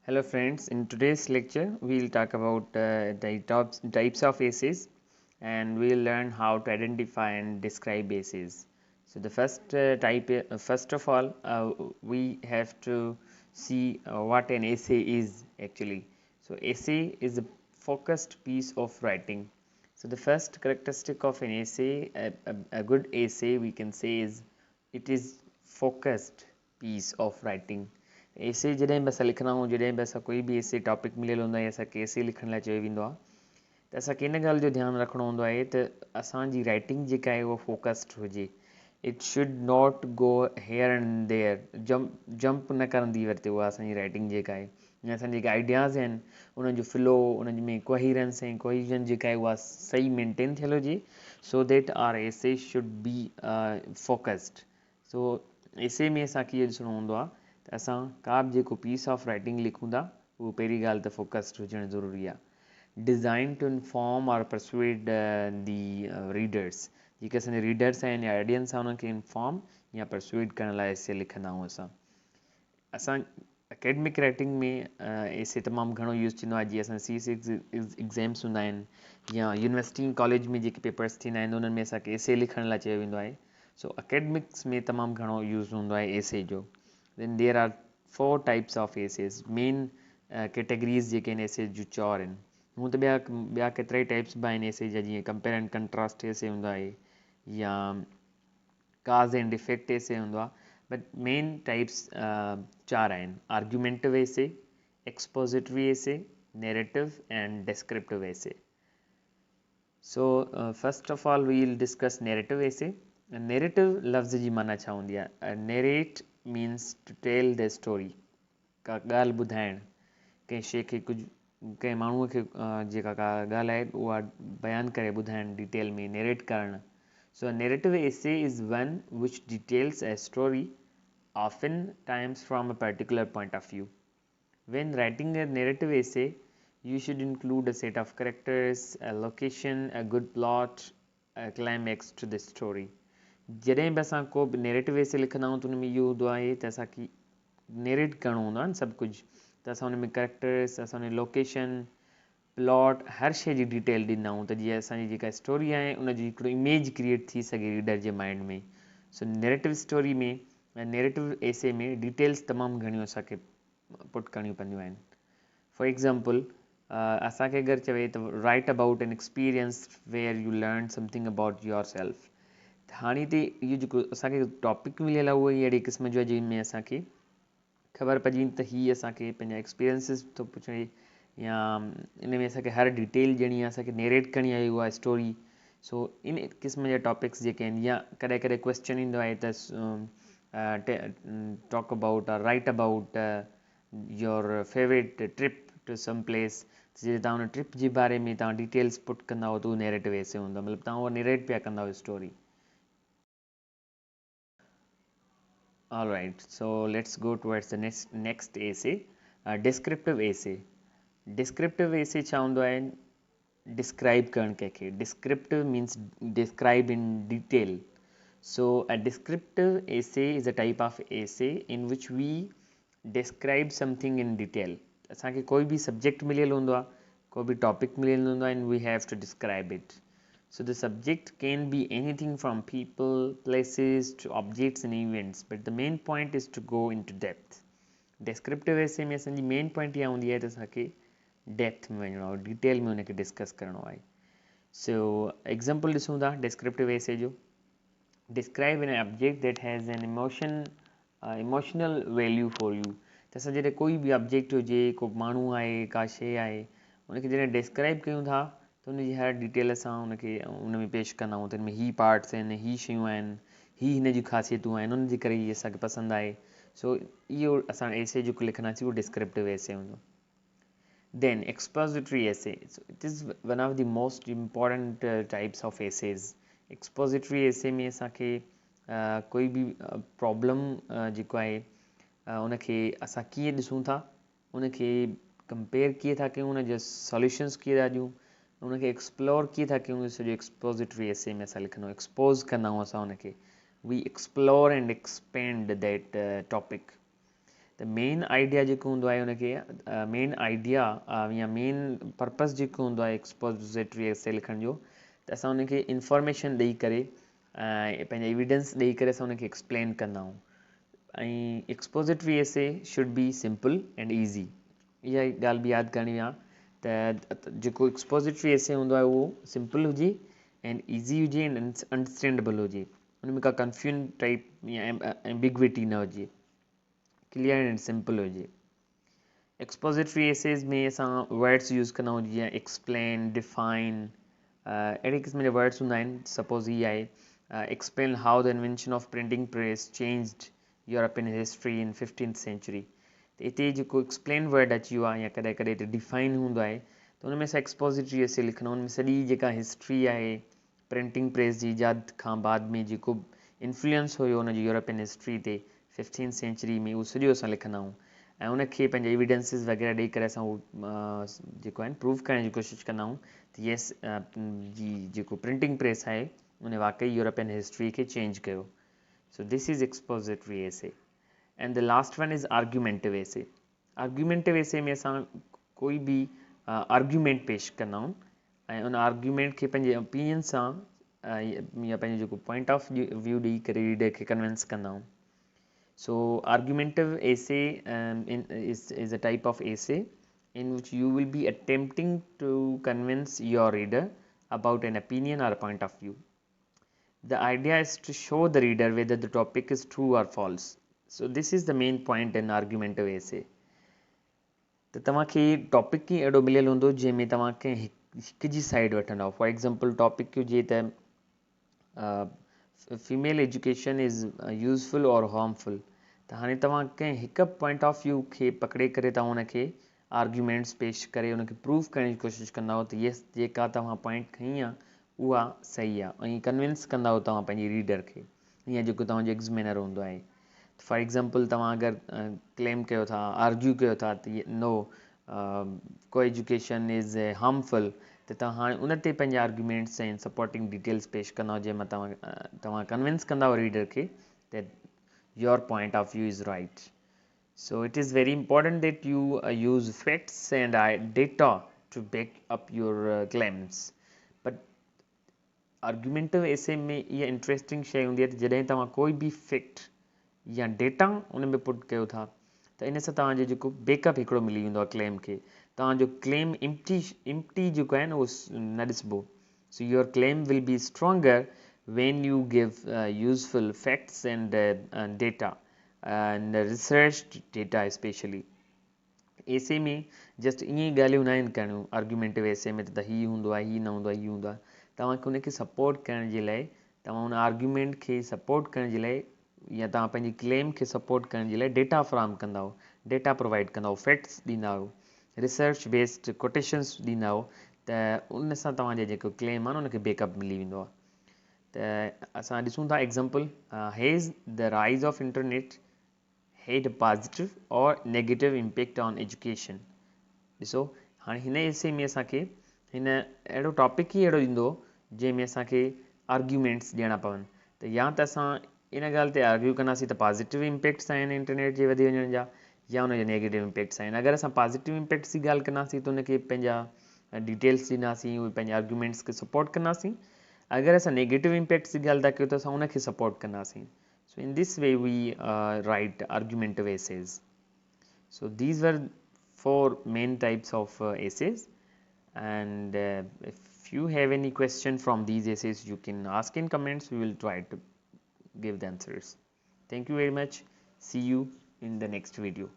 Hello friends, in today's lecture we will talk about the types of essays, and we will learn how to identify and describe essays. So the first of all, we have to see what an essay is actually. So essay is a focused piece of writing. So the first characteristic of an essay, a good essay we can say is it is focused piece of writing. एसे जॾहिं बि असां लिखंदा आहियूं जॾहिं बि असां कोई बि एसे टॉपिक मिलियल हूंदो आहे असांखे एसे लिखण लाइ चयो वेंदो आहे त असांखे इन ॻाल्हि जो ध्यानु रखिणो हूंदो आहे त असांजी राइटिंग जेका आहे उहा फोकस्ड हुजे. It should not go here and there jump न करंदी वरिते उहा असांजी राइटिंग जेका आहे या असांजा जेके आइडियाज़ आहिनि उन्हनि जो फ्लो उन्हनि में कोहीरेंस ऐं कोहिजन जेका आहे उहा सही मेंटेन थियल हुजे so that are essay should be focused. So essay में असांखे इहो ॾिसणो हूंदो आहे त असां का बि जेको पीस ऑफ राइटिंग लिखूं था उहो पहिरीं ॻाल्हि त फोकस्ड हुजणु ज़रूरी आहे. डिज़ाइन टू इन्फॉर्म और परसुएड दी रीडर्स, जेके असांजा रीडर्स आहिनि या ऑडियंस आहे उन्हनि खे इन्फॉर्म या परसुएड करण लाइ एसे लिखंदा आहियूं असां एकेडमिक राइटिंग में एसे तमामु घणो यूज़ थींदो आहे. जीअं असां C6 एग्ज़ाम्स हूंदा आहिनि या यूनिवर्सिटी कॉलेज में जेके पेपर्स थींदा आहिनि उन्हनि में असांखे एसे लिखण लाइ चयो वेंदो आहे. सो एकेडमिक्स में तमामु घणो यूज़ हूंदो आहे एसे जो. Then there are 4 types of essays. Main categories जेके आहिनि एसे जूं 4 आहिनि. हूअं त ॿिया केतिरा ई टाइप्स बि आहिनि एसे जा, जीअं कंपेयर एंड कंट्रास्ट एसे हूंदो आहे या काज़ एंड इफेक्ट एसे हूंदो आहे. बट मेन टाइप्स 4 आहिनि: argumentative essay, expository essay, narrative and descriptive essay. So first of all we will discuss narrative essay. Narrative लफ़्ज़ जी माना छा हूंदी आहे? Narrate means to tell the story. का ॻाल्हि ॿुधाइणु, कंहिं शइ खे कुझु कंहिं माण्हूअ खे जेका का ॻाल्हि आहे उहा बयानु करे ॿुधाइणु डिटेल में नैरेट करणु. So narrative essay is one which details a story often times from a particular point of view. When writing a narrative essay, you should include a set of characters, a location, a good plot, a climax to the story. जॾहिं बि असां को बि narrative एसे लिखंदा आहियूं त उन में इहो हूंदो आहे त असांखे नैरेट करिणो हूंदो आहे न सभु कुझु. त असां हुन में करेक्टर्स, असां हुन लोकेशन, प्लॉट, हर शइ जी डिटेल ॾींदा आहियूं त जीअं असांजी जेका स्टोरी आहे उनजी हिकिड़ो इमेज क्रिएट थी सघे रीडर जे माइंड में. सो नैरेटिव स्टोरी में नैरेटिव एसे में डिटेल्स तमामु घणियूं असांखे पुट करणियूं पवंदियूं आहिनि. फॉर एग्ज़ाम्पल असांखे अगरि चवे त write about an experience where you learn something about yourself. त हाणे हिते इहो जेको असांखे टॉपिक मिलियल आहे उहो ई अहिड़े क़िस्म जो आहे जंहिंमें असांखे ख़बर पइजी त हीअ असांखे पंहिंजा एक्सपीरियंसिस थो पुछे या इन में असांखे हर डिटेल ॼणी आहे, असांखे नैरेट करणी आहे उहा स्टोरी. सो इन क़िस्म जा टॉपिक्स जेके आहिनि या कॾहिं कॾहिं क्वेश्चन ईंदो आहे त talk about or write about your favourite trip to some place. जे तव्हां हुन ट्रिप जे बारे में तव्हां डिटेल्स पुट कंदा त उहो नैरेटिव एसे हूंदो, मतिलबु तव्हां उहो नैरेट पिया कंदा story. All right, so let's go towards the next essay, descriptive essay. Descriptive essay छा हूंदो आहे? Describe करणु कंहिंखे. Descriptive means describe in detail. So a descriptive essay is a type of essay in which we describe something in detail. असांखे कोई बि subject मिलियल हूंदो आहे, कोई बि टॉपिक मिलियल हूंदो आहे and we have to describe it. So the subject can be anything from people, places to objects and events, but the main point is to go into depth. Descriptive essay में असांजी main point इहा हूंदी आहे त असांखे depth में वञिणो आहे, डिटेल में हुनखे डिस्कस करिणो आहे. सो एग्ज़ाम्पल ॾिसूं था डिस्क्रिप्टिव एसे जो. Describe an object that has an emotional value for U. त असां जॾहिं कोई बि ऑब्जेक्ट हुजे, को माण्हू आहे, का शइ आहे, उनखे जॾहिं डिस्क्राइब कयूं था त उनजी हर डिटेल असां उनखे उन में पेश कंदा आहियूं. त हिन में ही पार्ट्स आहिनि, ही शयूं आहिनि, ही हिन जी ख़ासियतूं आहिनि, उन जे करे हीअ असांखे पसंदि आहे. सो इहो असां एसे जेको लिखंदासीं उहो डिस्क्रिप्टिव एसे हूंदो. Then expository essay. So it is one of the most important types of essays. Expository essay में असांखे कोई बि प्रॉब्लम जेको आहे उनखे असां कीअं ॾिसूं था, उनखे कंपेयर कीअं था कयूं, उनजा सॉल्यूशंस कीअं था ॾियूं, उनखे एक्सप्लोर कीअं था कयूं, सॼो एक्सपोजिटरी एसे में असां लिखंदा आहियूं. एक्सपोज कंदा आहियूं असां उनखे. We explore and expand that topic. The main idea जेको हूंदो आहे उनखे main idea या main purpose जेको हूंदो आहे expository essay लिखण जो त असां उनखे information ॾेई करे पंहिंजा evidence ॾेई करे असां उनखे explain कंदा आहियूं ऐं expository essay should be simple and easy इहा ॻाल्हि बि यादि करणी आहे त जेको expository essay हूंदो आहे उहो simple हुजे and easy हुजे and understandable हुजे उनमें का confusion type या ambiguity न हुजे clear and simple हुजे expository essays में असां words यूज़ कंदा आहियूं जीअं explain define अहिड़े क़िस्म जा words हूंदा आहिनि suppose ही आहे explain how the invention of printing press changed European history in 15th century त हिते जेको explain word अची वियो आहे या कॾहिं कॾहिं हिते define हूंदो आहे त उनमें असां expository essay लिखंदा आहियूं उनमें सॼी जेका हिस्ट्री आहे प्रिंटिंग प्रेस जी इजाद खां बाद में जेको इन्फ्लुएंस हुयो उनजी यूरोपियन हिस्ट्री ते 15th सेंचुरी में उहो सॼो असां लिखंदा आहियूं ऐं उनखे पंहिंजा एविडेंसिस वग़ैरह ॾेई करे असां उहो जेको आहे प्रूव करण जी कोशिशि कंदा आहियूं त येस जी जेको प्रिंटिंग प्रेस आहे उन वाकई यूरोपियन हिस्ट्री खे चेंज कयो so this is expository essay and the last one is argumentative essay argumentative essay में असां कोई बि आर्ग्यूमेंट पेश कंदा आहियूं ऐं उन आर्ग्यूमेंट खे पंहिंजे ओपिनियन सां या पंहिंजो जेको पॉइंट ऑफ व्यू ॾेई करे रीडर खे कन्विंस कंदा आहियूं So argumentative essay is a type of essay in which you will be attempting to convince your reader about an opinion or a point of view. The idea is to show the reader whether the topic is true or false. So this is the main point in argumentative essay. त तव्हांखे topic ई अहिड़ो मिलियल हूंदो जंहिंमें तव्हांखे हिकु जी side वठंदव for example topic हुजे त female education is useful or harmful त हाणे तव्हां कंहिं हिकु पॉइंट ऑफ व्यू खे पकड़े करे तव्हां उनखे आर्ग्यूमेंट्स पेश करे उनखे प्रूव करण जी कोशिशि कंदा आहियो त येस जेका तव्हां पॉइंट खई आहे उहा सही आहे ऐं कन्विंस कंदा आहियो तव्हां पंहिंजी रीडर खे या जेको तव्हांजो एग्ज़ामिनर हूंदो आहे फॉर एग्ज़ाम्पल तव्हां अगरि क्लेम कयो था आर्ग्यू कयो था त नो को एजुकेशन इज़ हार्मफुल त तव्हां हाणे उन ते पंहिंजा आर्ग्यूमेंट्स ऐं सपोर्टिंग डिटेल्स पेश कंदा जंहिंमां तव्हां कन्विंस कंदा रीडर खे त your point of view is right so it is very important that you use facts and data to back up your claims but argumentative essay में इहा इंट्रेस्टिंग शइ हूंदी आहे त जॾहिं तव्हां कोई बि फैक्ट या डेटा उन में पुट कयो था त इन सां तव्हांजो जेको बैकअप हिकिड़ो मिली वेंदो आहे क्लेम खे तव्हांजो क्लेम इम्प्टी जेको आहे न उहो न ॾिसबो so your claim will be stronger when you give useful facts and data and researched data especially एसे में जस्ट ईअं ई ॻाल्हियूं न आहिनि करणियूं आर्ग्यूमेंटिव एसे में त हीअ हूंदो आहे हीअ न हूंदो आहे हीअ हूंदो आहे तव्हांखे उनखे सपोर्ट करण जे लाइ तव्हां उन आर्ग्यूमेंट खे सपोर्ट करण जे लाइ या तव्हां पंहिंजी क्लेम खे सपोर्ट करण जे लाइ डेटा फ्राहम कंदा डेटा प्रोवाइड कंदा फैक्ट्स ॾींदा रिसर्च बेस्ड कोटेशन्स ॾींदा त उन सां तव्हांजो जेको क्लेम आहे न उनखे बैकअप मिली वेंदो आहे त असां ॾिसूं था example has the rise of internet had positive और नेगेटिव इम्पैक्ट ऑन एजुकेशन ॾिसो हाणे हिन एसे में असांखे हिन अहिड़ो टॉपिक ई अहिड़ो ईंदो जंहिंमें असांखे आर्ग्यूमेंट्स ॾियणा पवनि त या त असां इन ॻाल्हि ते आर्ग्यू कंदासीं त पॉजिटिव इम्पैक्ट्स आहिनि इंटरनेट जे वधी वञण जा या उनजा नेगेटिव इम्पैक्ट्स आहिनि अगरि असां पॉजिटिव इम्पैक्ट्स जी ॻाल्हि कंदासीं त उनखे पंहिंजा डिटेल्स ॾींदासीं उहे पंहिंजे आर्ग्यूमेंट्स खे सपोर्ट कंदासीं अगरि असां नेगेटिव इम्पैक्ट्स जी ॻाल्हि था कयूं त असां उनखे सपोर्ट कंदासीं so in this way we write argumentative essays so these were 4 main types of essays and if you have any question from these essays you can ask in comments we will try to give the answers thank you very much see you in the next video